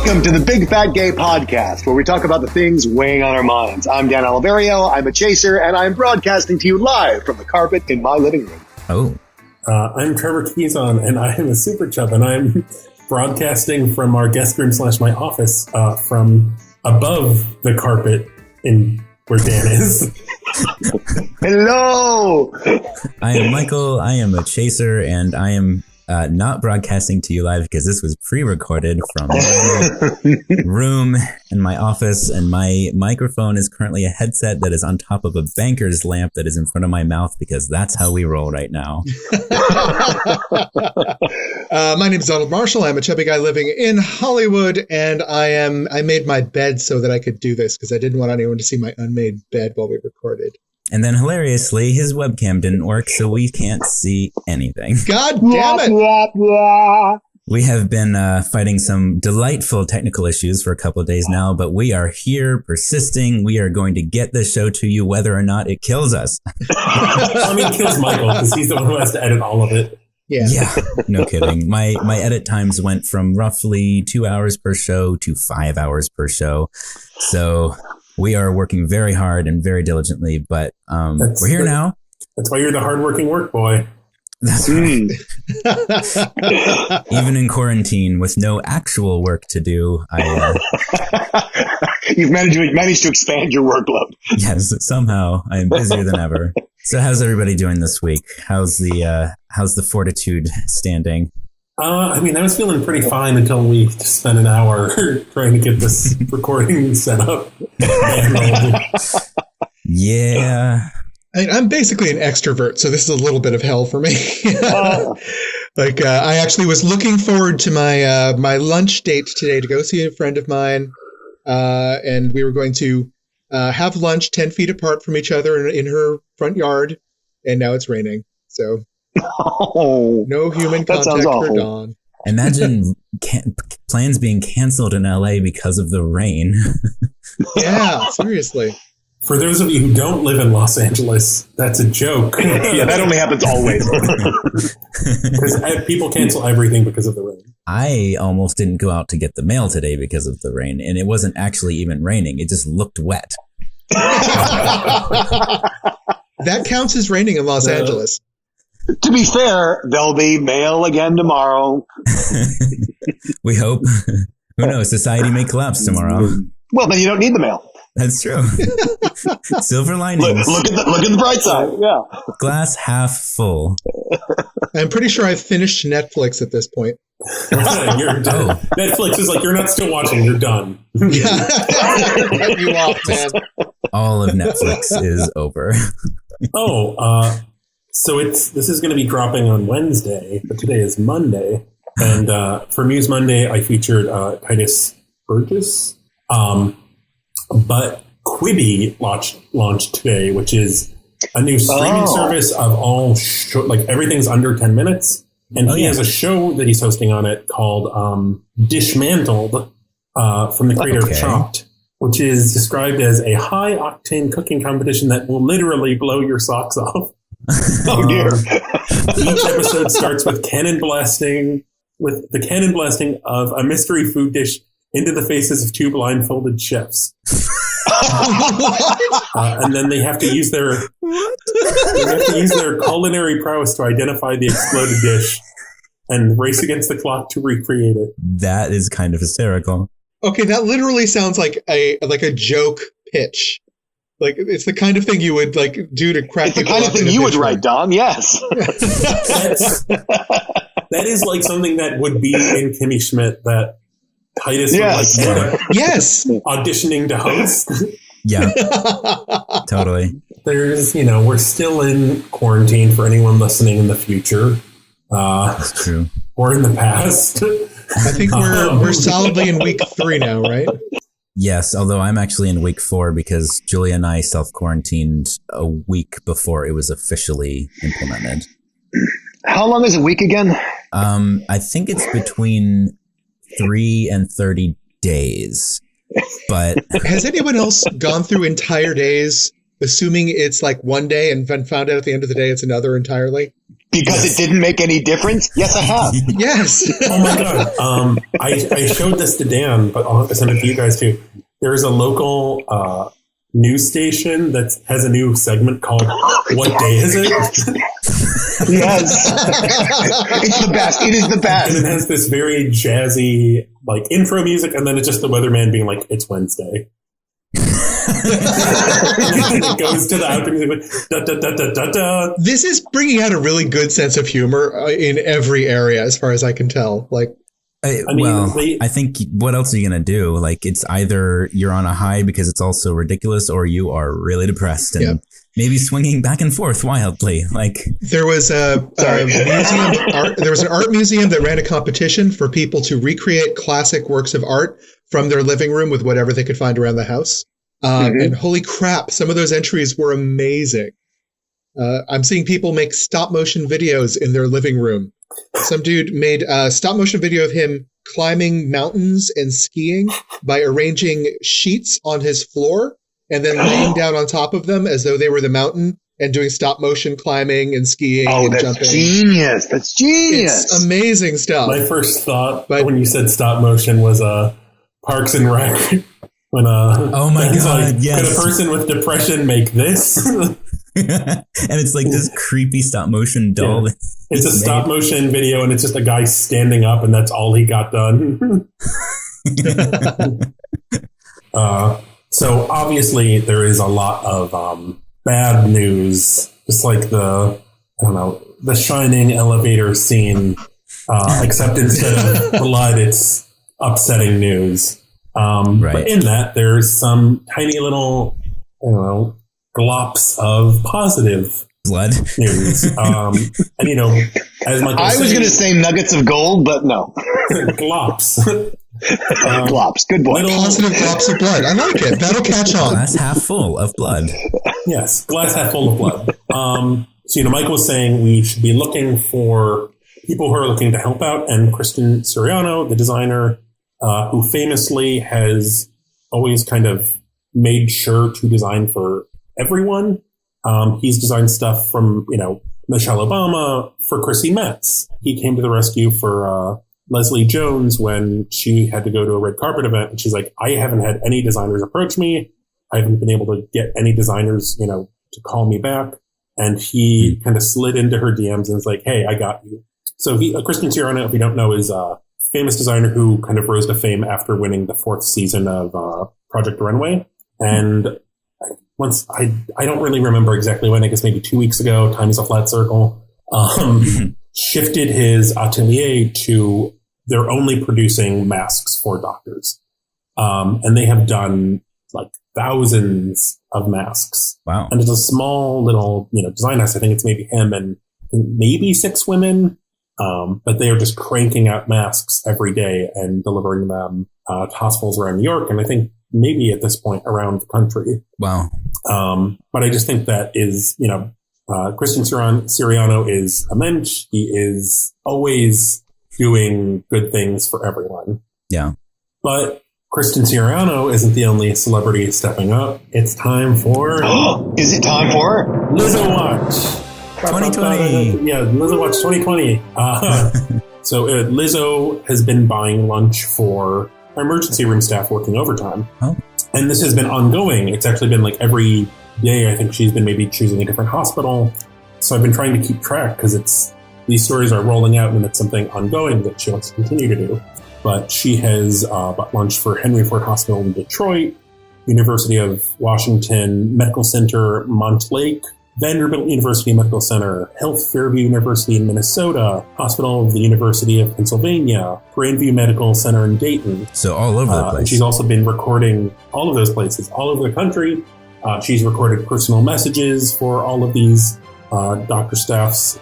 Welcome to the Big Fat Gay Podcast, where we talk about the things weighing on our minds. I'm Dan Oliverio, I'm a chaser, and I'm broadcasting to you live from the carpet in my living room. Oh. I'm Trevor Keyson, and I am a super chub, and I'm broadcasting from our guest room / my office from above the carpet in where Dan is. Hello! I am Michael, I am a chaser, and I am not broadcasting to you live because this was pre-recorded from my room in my office, and my microphone is currently a headset that is on top of a banker's lamp that is in front of my mouth because that's how we roll right now. My name is Donald Marshall. I'm a chubby guy living in Hollywood, and I made my bed so that I could do this because I didn't want anyone to see my unmade bed while we recorded. And then hilariously, his webcam didn't work, so we can't see anything. God damn it! We have been fighting some delightful technical issues for a couple of days now, but we are here persisting. We are going to get this show to you whether or not it kills us. I mean, it kills Michael because he's the one who has to edit all of it. Yeah, no kidding. My edit times went from roughly 2 hours per show to 5 hours per show. So we are working very hard and very diligently, but we're here now. That's why you're the hardworking work boy. That's right. Even in quarantine with no actual work to do, You've managed to expand your workload. Yes, somehow I am busier than ever. So how's everybody doing this week? How's the fortitude standing? I mean, I was feeling pretty fine until we spent an hour trying to get this recording set up. Yeah. I'm basically an extrovert, so this is a little bit of hell for me. I actually was looking forward to my lunch date today to go see a friend of mine, and we were going to have lunch 10 feet apart from each other in her front yard, and now it's raining, so no human contact for Dawn. Imagine plans being canceled in LA because of the rain. Yeah, seriously. For those of you who don't live in Los Angeles, that's a joke. Yeah, that only happens always. Because people cancel everything because of the rain. I almost didn't go out to get the mail today because of the rain, and it wasn't actually even raining. It just looked wet. That counts as raining in Los Angeles. To be fair, there'll be mail again tomorrow. We hope. Who knows? Society may collapse tomorrow. Well, then you don't need the mail. That's true. Silver linings. Look at the bright side. Yeah. Glass half full. I'm pretty sure I've finished Netflix at this point. You're done. Netflix is like, you're not still watching. You're done. Cut you off, man. All of Netflix is over. So this is going to be dropping on Wednesday, but today is Monday. And for Muse Monday, I featured Titus Burgess. But Quibi launched today, which is a new streaming service of all everything's under 10 minutes. And he has a show that he's hosting on it called Dishmantled from the creator of Chopped, which is described as a high-octane cooking competition that will literally blow your socks off. Oh, dear. Each episode starts with the cannon blasting of a mystery food dish into the faces of two blindfolded chefs. And then they have to use their culinary prowess to identify the exploded dish and race against the clock to recreate it. That is kind of hysterical. Okay, that literally sounds like a joke pitch. Like it's the kind of thing you would do to crack. It's the kind of thing you would write, Dom. Yes. That is like something that would be in Kimmy Schmidt that Titus would yes, auditioning to host. Yeah, totally. There's, we're still in quarantine for anyone listening in the future. That's true. Or in the past. I think we're solidly in week 3 now, right? Yes, although I'm actually in week 4 because Julia and I self-quarantined a week before it was officially implemented. How long is a week again? I think it's between 3 and 30 days. But has anyone else gone through entire days assuming it's like one day and then found out at the end of the day it's another entirely? Because it didn't make any difference? Yes, I have. Yes. Oh my God. I showed this to Dan, but I'll have to send it to you guys too. There's a local news station that has a new segment called What Day Is It? Yes. It's the best. It is the best. And it has this very jazzy like intro music, and then it's just the weatherman being like, it's Wednesday. And it goes to the outro music, da, da, da, da, da, da. This is bringing out a really good sense of humor in every area, as far as I can tell. Like, I think what else are you going to do? Like, it's either you're on a high because it's also ridiculous, or you are really depressed and maybe swinging back and forth wildly. Like, there was a museum. There was an art museum that ran a competition for people to recreate classic works of art from their living room with whatever they could find around the house. And holy crap, some of those entries were amazing. I'm seeing people make stop motion videos in their living room. Some dude made a stop motion video of him climbing mountains and skiing by arranging sheets on his floor and then laying down on top of them as though they were the mountain and doing stop motion climbing and skiing and that's jumping. Genius. That's genius. It's amazing stuff. My first thought when you said stop motion was Parks and Rec. When oh my God, yes. Could a person with depression make this? And it's like this creepy stop motion doll. Yeah. It's a stop motion video, and it's just a guy standing up, and that's all he got done. So obviously there is a lot of bad news, just like the Shining elevator scene, except instead of blood, it's upsetting news. But in that, there's some tiny little, glops of positive blood news. And as Michael I was going to say nuggets of gold, but no. Glops. Glops. Good boy. Positive drops of blood. I like it. That'll catch on. Glass half full of blood. Yes, glass half full of blood. So, Michael was saying we should be looking for people who are looking to help out, and Kristen Siriano, the designer, who famously has always kind of made sure to design for everyone. He's designed stuff from, Michelle Obama, for Chrissy Metz. He came to the rescue for Leslie Jones when she had to go to a red carpet event. And she's like, I haven't had any designers approach me. I haven't been able to get any designers, to call me back. And he kind of slid into her DMs and was like, hey, I got you. So Kristen Siriano, if you don't know, is famous designer who kind of rose to fame after winning the 4th season of Project Runway. And I don't really remember exactly when, I guess maybe 2 weeks ago, time is a flat circle, shifted his atelier to they're only producing masks for doctors. And they have done like thousands of masks. Wow. And it's a small little, design house. I think it's maybe him and maybe 6 women. But they are just cranking out masks every day and delivering them to hospitals around New York. And I think maybe at this point around the country. Wow. But I just think that is, Kristen Siriano is a mensch. He is always doing good things for everyone. Yeah. But Kristen Siriano isn't the only celebrity stepping up. It's time for... Is it time for... Lizzo Watch. 2020. Yeah, Lizzo Watch 2020. So Lizzo has been buying lunch for our emergency room staff working overtime. Oh. And this has been ongoing. It's actually been like every day. I think she's been maybe choosing a different hospital. So I've been trying to keep track because these stories are rolling out and it's something ongoing that she wants to continue to do. But she has bought lunch for Henry Ford Hospital in Detroit, University of Washington Medical Center, Montlake, Vanderbilt University Medical Center, Health Fairview University in Minnesota, Hospital of the University of Pennsylvania, Grandview Medical Center in Dayton. So all over the place. And she's also been recording all of those places, all over the country. She's recorded personal messages for all of these doctor staffs.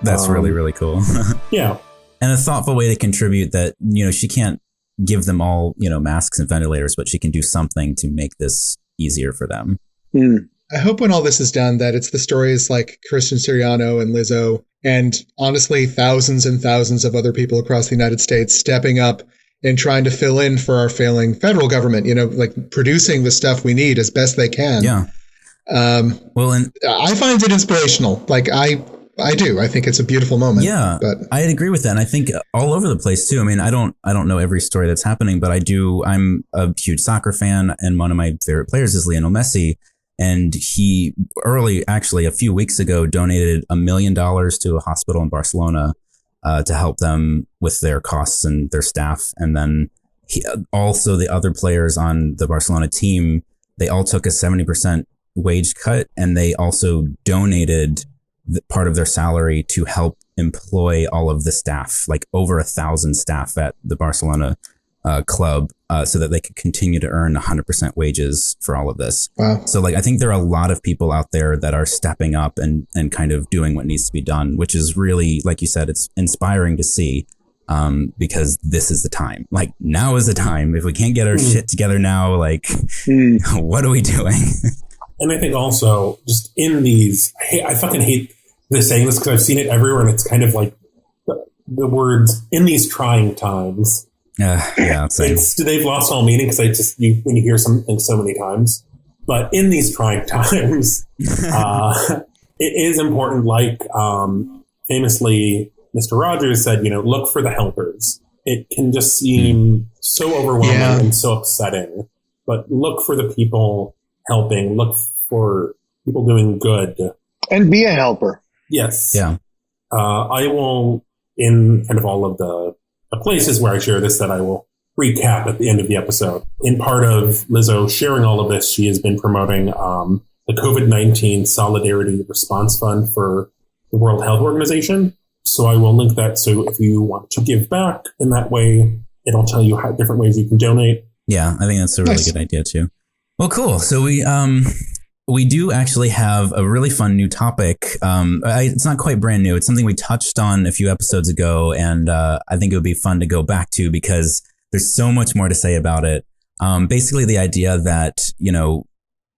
That's really, really cool. Yeah. And a thoughtful way to contribute that, she can't give them all, masks and ventilators, but she can do something to make this easier for them. Mm. I hope when all this is done that it's the stories like Kristen Siriano and Lizzo and honestly thousands and thousands of other people across the United States stepping up and trying to fill in for our failing federal government, like producing the stuff we need as best they can. Yeah. Well, and I find it inspirational. Like I I do. I think it's a beautiful moment. Yeah, but I'd agree with that. And I think all over the place too. I mean, I don't know every story that's happening, but I'm a huge soccer fan, and one of my favorite players is Lionel Messi. And he actually a few weeks ago, donated $1 million to a hospital in Barcelona to help them with their costs and their staff. And then also the other players on the Barcelona team, they all took a 70% wage cut, and they also donated part of their salary to help employ all of the staff, like over 1,000 staff at the Barcelona club, so that they could continue to earn 100% wages for all of this. Wow. So like, I think there are a lot of people out there that are stepping up and kind of doing what needs to be done, which is really, like you said, it's inspiring to see, because this is the time. Like, now is the time. If we can't get our shit together now, like, what are we doing? And I think also just in these, I fucking hate this saying this because I've seen it everywhere, and it's kind of like the words "in these trying times." Yeah, they've lost all meaning because when you hear something so many times. But in these trying times, it is important. Like famously, Mr. Rogers said, look for the helpers. It can just seem so overwhelming and so upsetting, but look for the people helping. Look for people doing good, and be a helper. Yes. Yeah. I will, in kind of all of the places where I share this, that I will recap at the end of the episode. In part of Lizzo sharing all of this, she has been promoting the COVID-19 Solidarity Response Fund for the World Health Organization. So I will link that. So if you want to give back in that way, it'll tell you different ways you can donate. Yeah, I think that's a really good idea too. Well, cool. So we do actually have a really fun new topic. It's not quite brand new. It's something we touched on a few episodes ago, and I think it would be fun to go back to because there's so much more to say about it. Basically, the idea that,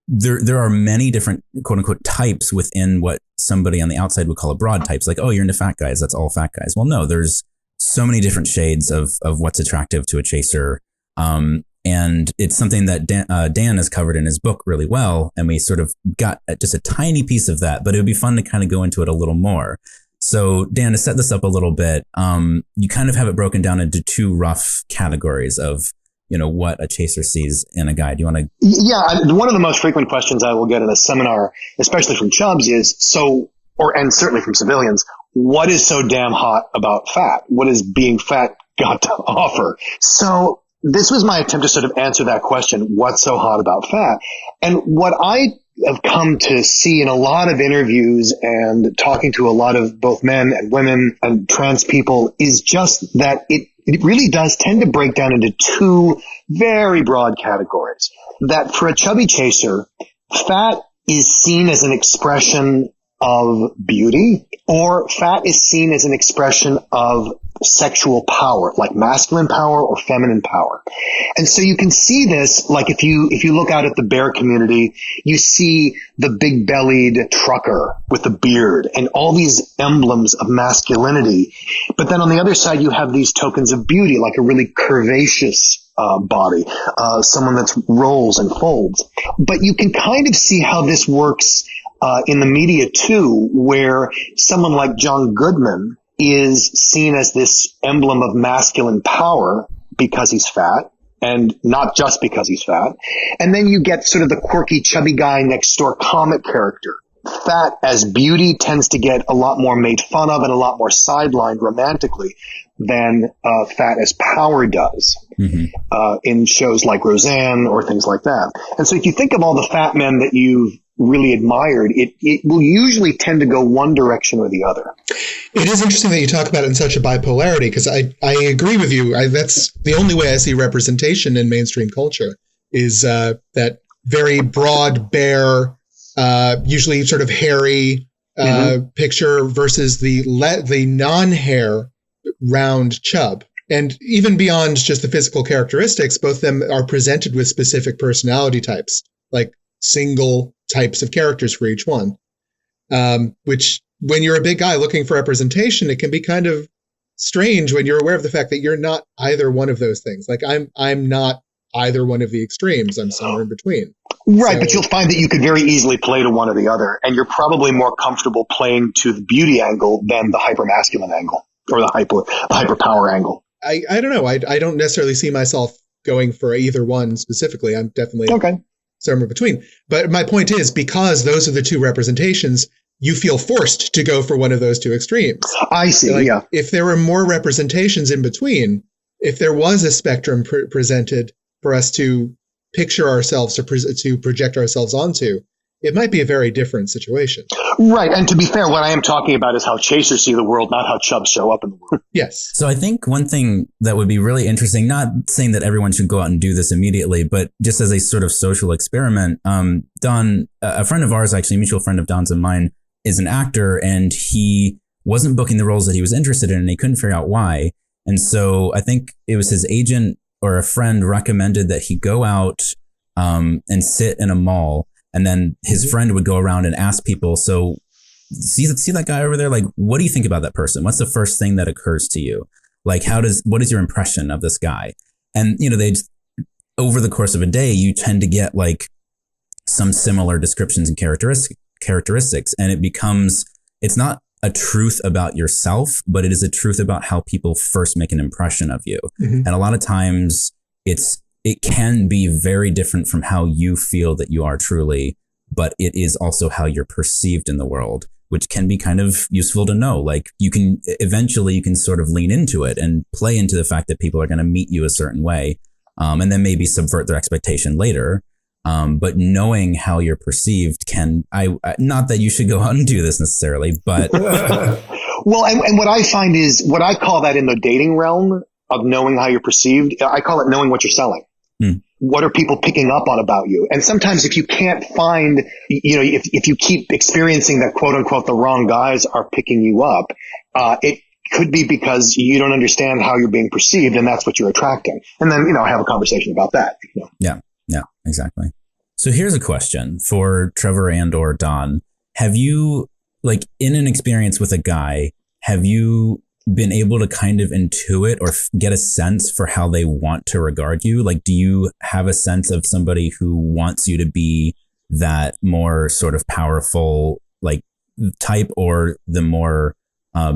there are many different quote unquote types within what somebody on the outside would call a broad types. Like, oh, you're into fat guys. That's all fat guys. Well, no, there's so many different shades of what's attractive to a chaser. And it's something that Dan has covered in his book really well. And we sort of got just a tiny piece of that, but it would be fun to kind of go into it a little more. So Dan, to set this up a little bit, you kind of have it broken down into two rough categories of, what a chaser sees in a guy. Do you want to? Yeah. One of the most frequent questions I will get in a seminar, especially from chubs, is and certainly from civilians, what is so damn hot about fat? What has being fat got to offer? So this was my attempt to sort of answer that question. What's so hot about fat? And what I have come to see in a lot of interviews and talking to a lot of both men and women and trans people is just that it really does tend to break down into two very broad categories. That for a chubby chaser, fat is seen as an expression of beauty, or fat is seen as an expression of sexual power, like masculine power or feminine power. And so you can see this, like if you look out at the bear community, you see the big bellied trucker with the beard and all these emblems of masculinity. But then on the other side, you have these tokens of beauty, like a really curvaceous body, someone that rolls and folds. But you can kind of see how this works in the media too, where someone like John Goodman is seen as this emblem of masculine power because he's fat, and not just because he's fat. And then you get sort of the quirky, chubby guy next door comic character. Fat as beauty tends to get a lot more made fun of and a lot more sidelined romantically than fat as power does in shows like Roseanne or things like that. And so if you think of all the fat men that you've really admired, it will usually tend to go one direction or the other. It is interesting that you talk about it in such a bipolarity, because I agree with you. That's the only way I see representation in mainstream culture is that very broad, bare, usually sort of hairy picture versus the non-hair round chub. And even beyond just the physical characteristics, both of them are presented with specific personality types, like single types of characters for each one, which when you're a big guy looking for representation, it can be kind of strange when you're aware of the fact that you're not either one of those things. Like I'm not either one of the extremes. I'm somewhere in between. Right, but you'll find that you could very easily play to one or the other, and you're probably more comfortable playing to the beauty angle than the hyper-masculine angle or the hyper power angle. I don't know. I don't necessarily see myself going for either one specifically. I'm definitely somewhere between. But my point is, because those are the two representations, you feel forced to go for one of those two extremes. I see, yeah. If there were more representations in between, if there was a spectrum presented for us to picture ourselves to project ourselves onto, it might be a very different situation. Right. And to be fair, what I am talking about is how chasers see the world, not how chubs show up in the world. Yes. So I think one thing that would be really interesting, not saying that everyone should go out and do this immediately, but just as a sort of social experiment, Don, a friend of ours, actually a mutual friend of Don's and mine, is an actor, and he wasn't booking the roles that he was interested in, and he couldn't figure out why. And so I think it was his agent or a friend recommended that he go out and sit in a mall, and then his friend would go around and ask people, so see that guy over there? Like, what do you think about that person? What's the first thing that occurs to you? Like, what is your impression of this guy? And, over the course of a day, you tend to get like some similar descriptions and characteristics, and it's not a truth about yourself, but it is a truth about how people first make an impression of you. Mm-hmm. And a lot of times it can be very different from how you feel that you are truly, but it is also how you're perceived in the world, which can be kind of useful to know. Like you can sort of lean into it and play into the fact that people are going to meet you a certain way, and then maybe subvert their expectation later. But knowing how you're perceived not that you should go out and do this necessarily, but. Well, and what I find is what I call that in the dating realm of knowing how you're perceived. I call it knowing what you're selling. What are people picking up on about you? And sometimes if you can't find, if you keep experiencing that quote unquote, the wrong guys are picking you up, it could be because you don't understand how you're being perceived, and that's what you're attracting. And then, have a conversation about that. Yeah, exactly. So here's a question for Trevor and or Don. Have you, like, in an experience with a guy, have you been able to kind of intuit or get a sense for how they want to regard you? Like, do you have a sense of somebody who wants you to be that more sort of powerful, like, type, or the more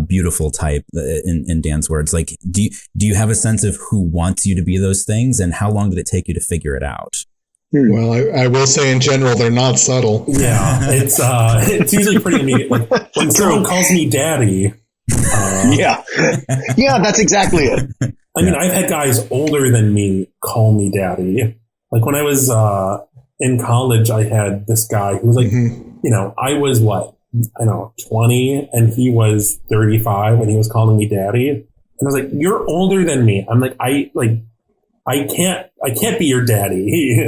beautiful type, in Dan's words? Like, do you have a sense of who wants you to be those things, and how long did it take you to figure it out? Well, I will say in general, they're not subtle. Yeah, it's usually pretty immediate. Like when someone calls me daddy. Yeah, that's exactly it. I mean, I've had guys older than me call me daddy. Like when I was in college, I had this guy who was like, I was 20, and he was 35, and he was calling me daddy. And I was like, "You're older than me." I'm like, I can't be your daddy.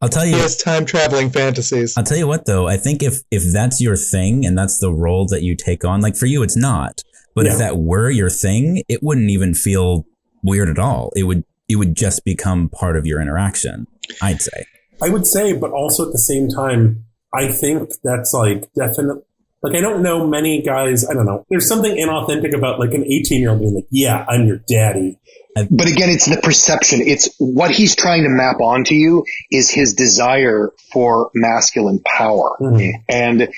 I'll tell you. He has time traveling fantasies. I'll tell you what, though. I think if that's your thing and that's the role that you take on, like for you, it's not. But if that were your thing, it wouldn't even feel weird at all. It would just become part of your interaction, I'd say. I would say, but also at the same time, I think that's like definitely. Like, I don't know many guys, I don't know. There's something inauthentic about like an 18-year-old being like, yeah, I'm your daddy. But again, it's the perception. It's what he's trying to map onto you is his desire for masculine power. Mm-hmm. And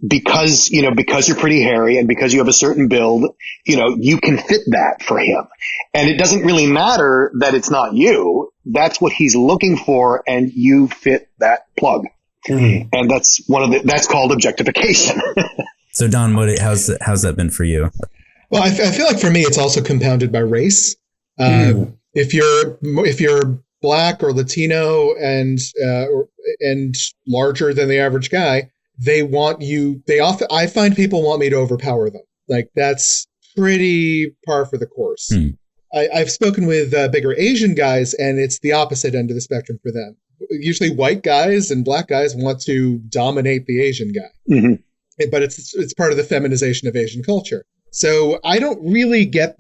because you're pretty hairy and because you have a certain build, you can fit that for him. And it doesn't really matter that it's not you. That's what he's looking for, and you fit that plug. Mm-hmm. And that's called objectification. So Don, how's that been for you? Well, I feel like for me, it's also compounded by race. If you're Black or Latino and larger than the average guy, I find people want me to overpower them. Like that's pretty par for the course. I've spoken with bigger Asian guys, and it's the opposite end of the spectrum for them. Usually white guys and Black guys want to dominate the Asian guy. Mm-hmm. But it's part of the feminization of Asian culture. So I don't really get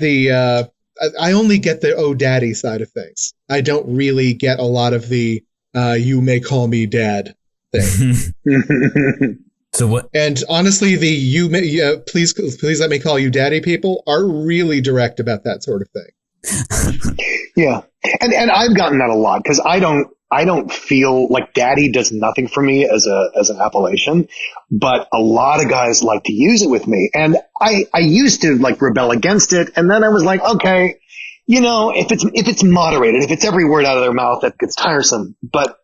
I only get the "oh daddy" side of things. I don't really get a lot of the "you may call me dad" thing. So what? And honestly, the please let me call you daddy people are really direct about that sort of thing. Yeah. And I've gotten that a lot because I don't feel like daddy does nothing for me as an appellation, but a lot of guys like to use it with me. And I used to like rebel against it. And then I was like, okay, if it's moderated, if it's every word out of their mouth, that gets tiresome. But,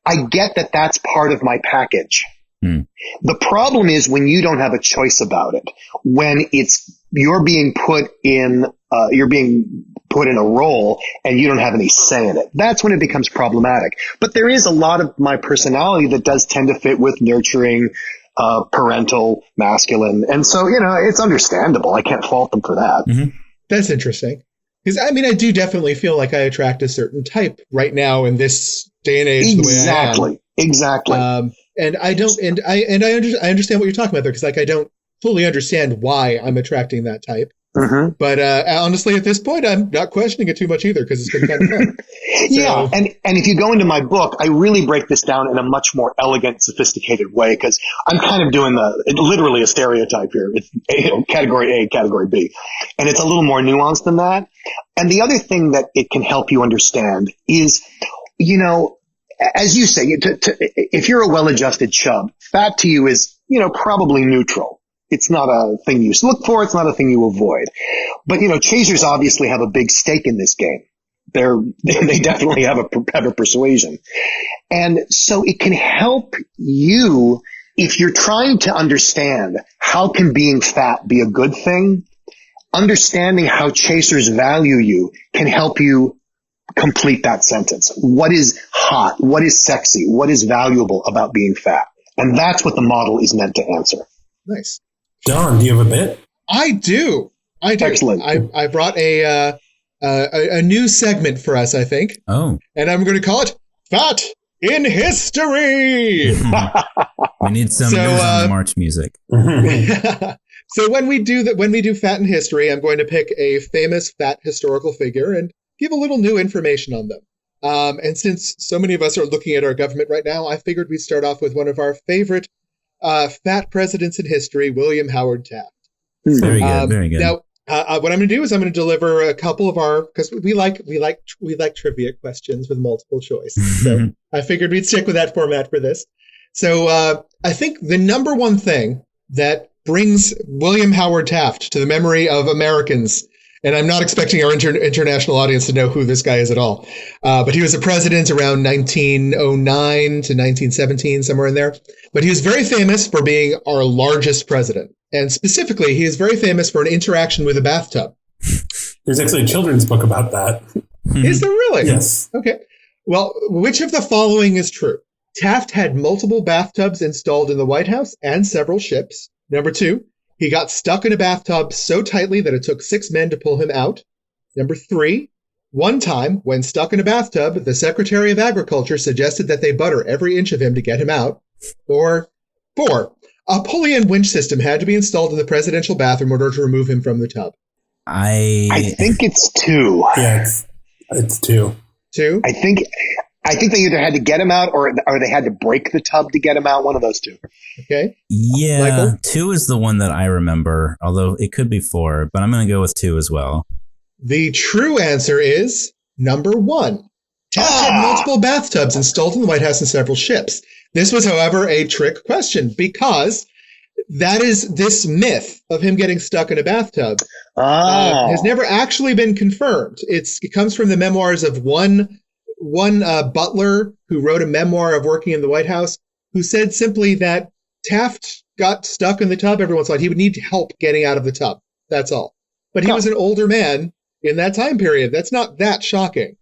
I get that that's part of my package. The problem is when you don't have a choice about it, when you're being put in a role and you don't have any say in it. That's when it becomes problematic. But there is a lot of my personality that does tend to fit with nurturing, parental, masculine. And so, it's understandable. I can't fault them for that. Mm-hmm. That's interesting. Because I do definitely feel like I attract a certain type right now in this day and age. Exactly. The way I am. Exactly. And I don't, and I understand what you're talking about there, because I don't fully understand why I'm attracting that type. Mm-hmm. But honestly, at this point, I'm not questioning it too much either, because it's been kind of fun. Yeah, and if you go into my book, I really break this down in a much more elegant, sophisticated way, because I'm kind of doing literally a stereotype here. It's category A, category B, and it's a little more nuanced than that. And the other thing that it can help you understand is, as you say, if you're a well-adjusted chub, fat to you is, probably neutral. It's not a thing you look for. It's not a thing you avoid. But, chasers obviously have a big stake in this game. They definitely have a persuasion. And so it can help you if you're trying to understand how can being fat be a good thing. Understanding how chasers value you can help you complete that sentence. What is hot? What is sexy? What is valuable about being fat? And that's what the model is meant to answer. Nice. Don, do you have a bit? I do. Excellent. I brought a new segment for us, I think. Oh. And I'm going to call it Fat in History. We need some news on the March music. So when we do Fat in History, I'm going to pick a famous fat historical figure and give a little new information on them. And since so many of us are looking at our government right now, I figured we'd start off with one of our favorite fat presidents in history, William Howard Taft. Very good, very good. Now, what I'm going to do is I'm going to deliver a couple of because we like trivia questions with multiple choice. So I figured we'd stick with that format for this. So I think the number one thing that brings William Howard Taft to the memory of Americans, and I'm not expecting our international audience to know who this guy is at all, but he was a president around 1909 to 1917, somewhere in there. But he was very famous for being our largest president. And specifically, he is very famous for an interaction with a bathtub. There's actually a children's book about that. Is there really? Yes. Okay. Well, which of the following is true? Taft had multiple bathtubs installed in the White House and several ships. Number 2, he got stuck in a bathtub so tightly that it took 6 men to pull him out. Number 3, one time, when stuck in a bathtub, the Secretary of Agriculture suggested that they butter every inch of him to get him out. Or 4, a pulley and winch system had to be installed in the presidential bathroom in order to remove him from the tub. I think it's 2. Yeah, it's 2. 2? I think they either had to get him out or they had to break the tub to get him out. One of those 2. Okay. Yeah, Michael? 2 is the one that I remember, although it could be 4, but I'm going to go with 2 as well. The true answer is number 1. Taft had multiple bathtubs installed in the White House and several ships. This was, however, a trick question because that is this myth of him getting stuck in a bathtub has never actually been confirmed. It comes from the memoirs of one butler who wrote a memoir of working in the White House, who said simply that Taft got stuck in the tub every once in a while. He would need help getting out of the tub. That's all. But he was an older man in that time period. That's not that shocking.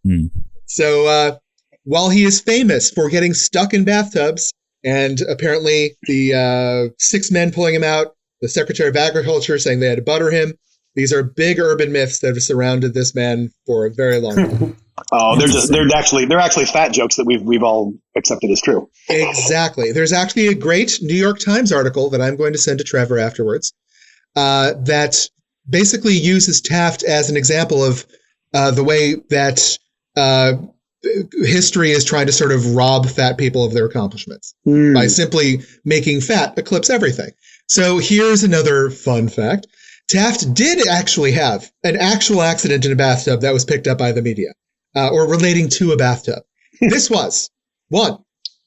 So while he is famous for getting stuck in bathtubs, and apparently the 6 men pulling him out, the Secretary of Agriculture saying they had to butter him, these are big urban myths that have surrounded this man for a very long time. They're actually fat jokes that we've all accepted as true. Exactly. There's actually a great New York Times article that I'm going to send to Trevor afterwards that basically uses Taft as an example of the way that history is trying to sort of rob fat people of their accomplishments by simply making fat eclipse everything. So here's another fun fact. Taft did actually have an actual accident in a bathtub that was picked up by the media. or relating to a bathtub. This was 1.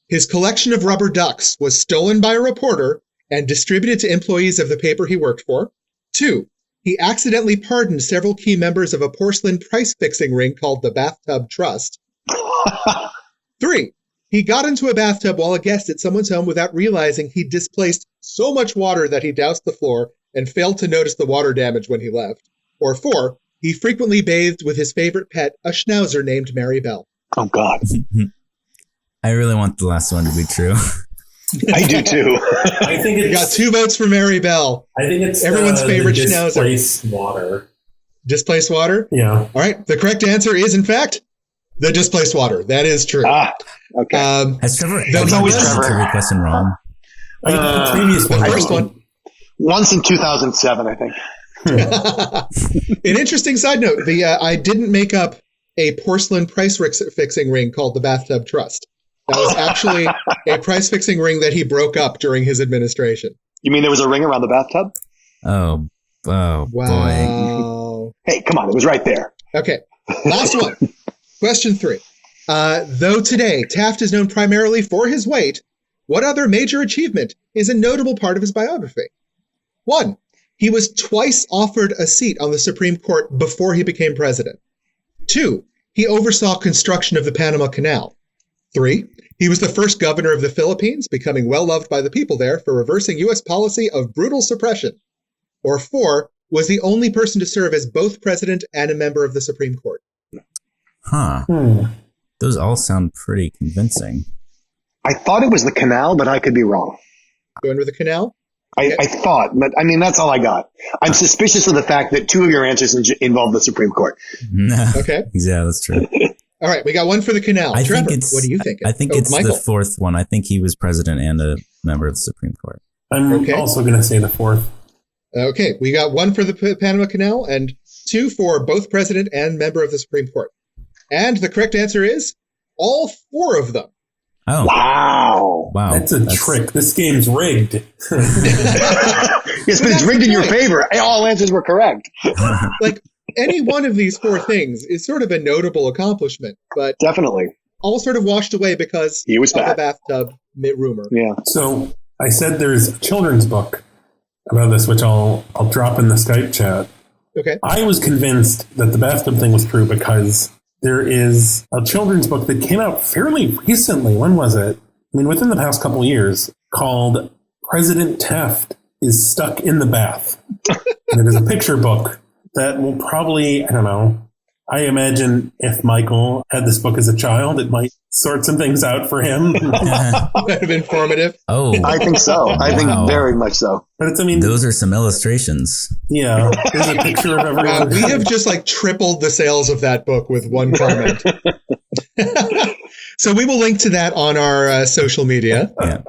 His collection of rubber ducks was stolen by a reporter and distributed to employees of the paper he worked for. 2. He accidentally pardoned several key members of a porcelain price-fixing ring called the Bathtub Trust. 3. He got into a bathtub while a guest at someone's home without realizing he displaced so much water that he doused the floor and failed to notice the water damage when he left. Or 4. He frequently bathed with his favorite pet, a schnauzer named Mary Bell. Oh, God. I really want the last one to be true. I do, too. I think You got 2 votes for Mary Bell. I think it's everyone's favorite the schnauzer. Displaced water. Displaced water? Yeah. All right. The correct answer is, in fact, the displaced water. That is true. Okay. Has Trevor That's always Trevor. trivia question wrong? I think the previous one. First one. Once in 2007, I think. An interesting side note, I didn't make up a porcelain price-fixing ring called the Bathtub Trust. That was actually a price-fixing ring that he broke up during his administration. You mean there was a ring around the bathtub? Oh Wow. boy. Hey, come on. It was right there. Okay. Last one. Question 3. Though today Taft is known primarily for his weight, what other major achievement is a notable part of his biography? 1. He was twice offered a seat on the Supreme Court before he became president. 2. He oversaw construction of the Panama Canal. 3. He was the first governor of the Philippines, becoming well-loved by the people there for reversing U.S. policy of brutal suppression. Or 4. Was the only person to serve as both president and a member of the Supreme Court. Huh. Those all sound pretty convincing. I thought it was the canal, but I could be wrong. Going with the canal? I thought, but I mean, that's all I got. I'm suspicious of the fact that 2 of your answers involve the Supreme Court. Okay. Yeah, that's true. All right, we got one for the canal. I Trevor, think it's, what do you think? I think it's Michael. the 4th one. I think he was president and a member of the Supreme Court. I'm also going to say the 4th. Okay, we got 1 for the Panama Canal and 2 for both president and member of the Supreme Court. And the correct answer is all 4 of them. Oh. Wow. That's a trick. This game's rigged. Yes, but it's rigged in your favor. All answers were correct. Like, any one of these 4 things is sort of a notable accomplishment, but Definitely. all sort of washed away because He was of the fat. bathtub rumor. Yeah. So I said there's a children's book about this, which I'll drop in the Skype chat. Okay. I was convinced that the bathtub thing was true because there is a children's book that came out fairly recently. When was it? I mean, within the past couple of years, called President Taft is Stuck in the Bath. And it is a picture book that will probably, I don't know, I imagine if Michael had this book as a child, it might sort some things out for him. Kind of informative. Oh. I think so. I think very much so. But it's, I mean, Those are some illustrations. yeah, there's a picture of everyone. We have just like tripled the sales of that book with one comment. So we will link to that on our social media. Yeah.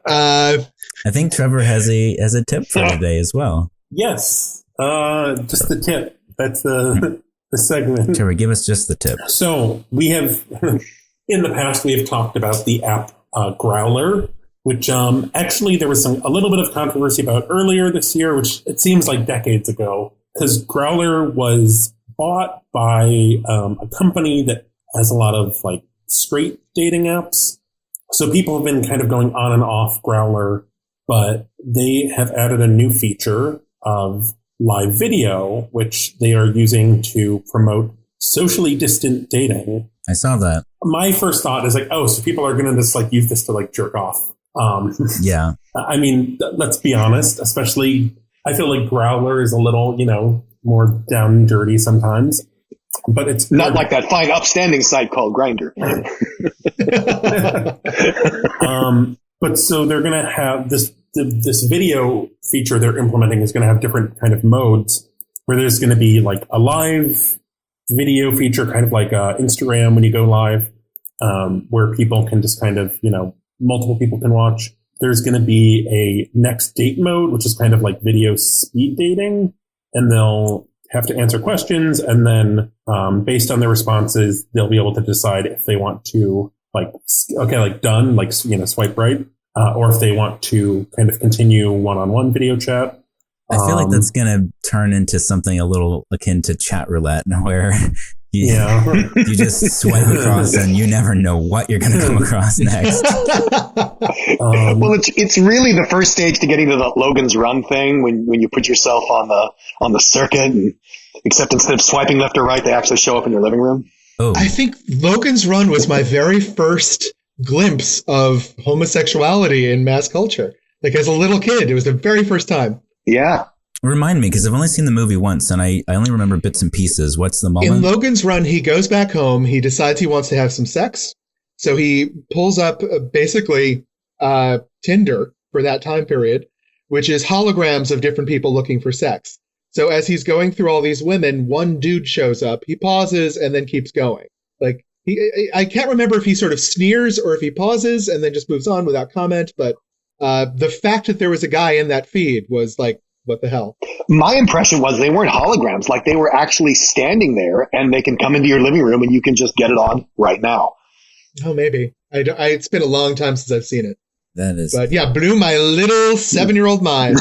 Uh, I think Trevor has a tip for today as well. Yes, just the tip. That's the segment. Trevor, give us just the tip. So we have, in the past, we have talked about the app Growler, which actually there was a little bit of controversy about earlier this year, which it seems like decades ago, because Growler was bought by a company that has a lot of like straight dating apps. So people have been kind of going on and off Growler, but they have added a new feature of live video, which they are using to promote socially distant dating. I saw that. My first thought is like, oh, so people are going to just like use this to like jerk off. Yeah. I mean, let's be honest, especially I feel like Growler is a little, more down and dirty sometimes, but it's Not like that fine upstanding site called Grindr. But so they're going to have this video feature they're implementing is going to have different kind of modes where there's going to be like a live video feature, kind of like Instagram when you go live, where people can just kind of, multiple people can watch. There's going to be a next date mode, which is kind of like video speed dating, and they'll have to answer questions. And then based on their responses, they'll be able to decide if they want to done, swipe right. Or if they want to kind of continue one-on-one video chat. I feel like that's going to turn into something a little akin to chat roulette, where Yeah. You just swipe across and you never know what you're going to come across next. Well, it's really the first stage to getting to the Logan's Run thing when you put yourself on the circuit, and except instead of swiping left or right, they actually show up in your living room. Oh, I think Logan's Run was my very first glimpse of homosexuality in mass culture. Like as a little kid, it was the very first time. Yeah. remind me, because I've only seen the movie once and I only remember bits and pieces. What's the moment? In Logan's Run, he goes back home. He decides he wants to have some sex. So he pulls up basically Tinder for that time period, which is holograms of different people looking for sex. So as he's going through all these women, one dude shows up. He pauses and then keeps going. Like I can't remember if he sort of sneers or if he pauses and then just moves on without comment. But the fact that there was a guy in that feed was like, what the hell? My impression was they weren't holograms. Like they were actually standing there and they can come into your living room and you can just get it on right now. Oh, maybe. It's been a long time since I've seen it. That is. But yeah, blew my little 7-year-old mind.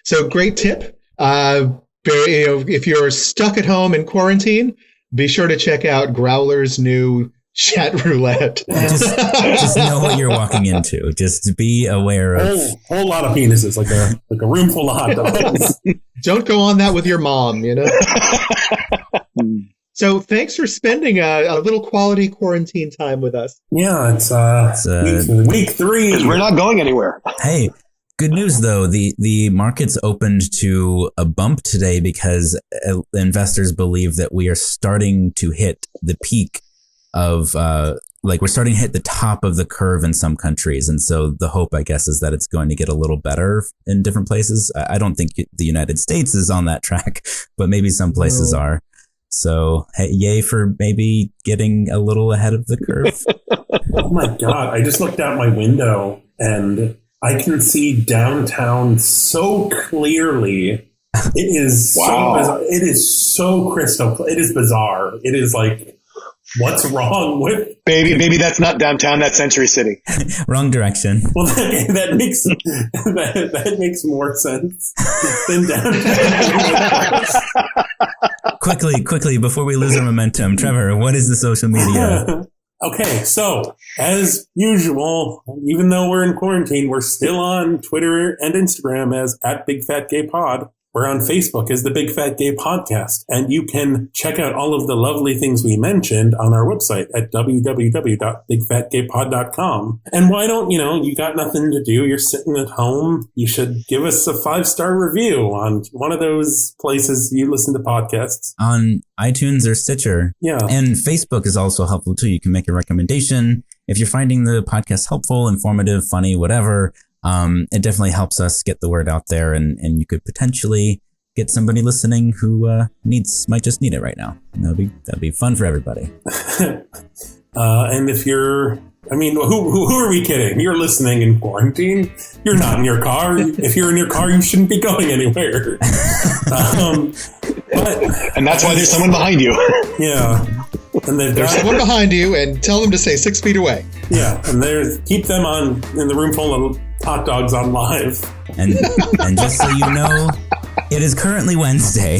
So great tip. If you're stuck at home in quarantine, be sure to check out Growler's new chat roulette. Just know what you're walking into. Just be aware of whole lot of penises, like a room full of hot dogs. Don't go on that with your mom, you know. So thanks for spending a little quality quarantine time with us. Yeah, it's week 3. Because we're not going anywhere. Hey, good news though. The markets opened to a bump today because investors believe that we are starting to hit the peak of we're starting to hit the top of the curve in some countries. And so the hope, I guess, is that it's going to get a little better in different places. I don't think the United States is on that track, but maybe some places are. So, hey, yay for maybe getting a little ahead of the curve. Oh my God. I just looked out my window and I can see downtown so clearly. It is so bizarre. It is so crystal clear. It is bizarre. It is like, what's wrong with baby? That's not downtown. That's Century City. Wrong direction. Well, that makes more sense than downtown. Quickly, before we lose our momentum, Trevor, what is the social media? Okay, so as usual, even though we're in quarantine, we're still on Twitter and Instagram as @BigFatGayPod. We're on Facebook as the Big Fat Gay Podcast, and you can check out all of the lovely things we mentioned on our website at www.bigfatgaypod.com. And why don't, you got nothing to do, you're sitting at home, you should give us a 5-star review on one of those places you listen to podcasts. On iTunes or Stitcher. Yeah. And Facebook is also helpful too. You can make a recommendation. If you're finding the podcast helpful, informative, funny, whatever, it definitely helps us get the word out there, and you could potentially get somebody listening who might just need it right now. And that'd be fun for everybody. And if you're, who are we kidding? You're listening in quarantine. You're not in your car. If you're in your car, you shouldn't be going anywhere. And that's why there's someone behind you. Yeah. And there's someone behind you, and tell them to stay 6 feet away. Yeah, and keep them in the room full of hot dogs on live. And just so you know, it is currently Wednesday.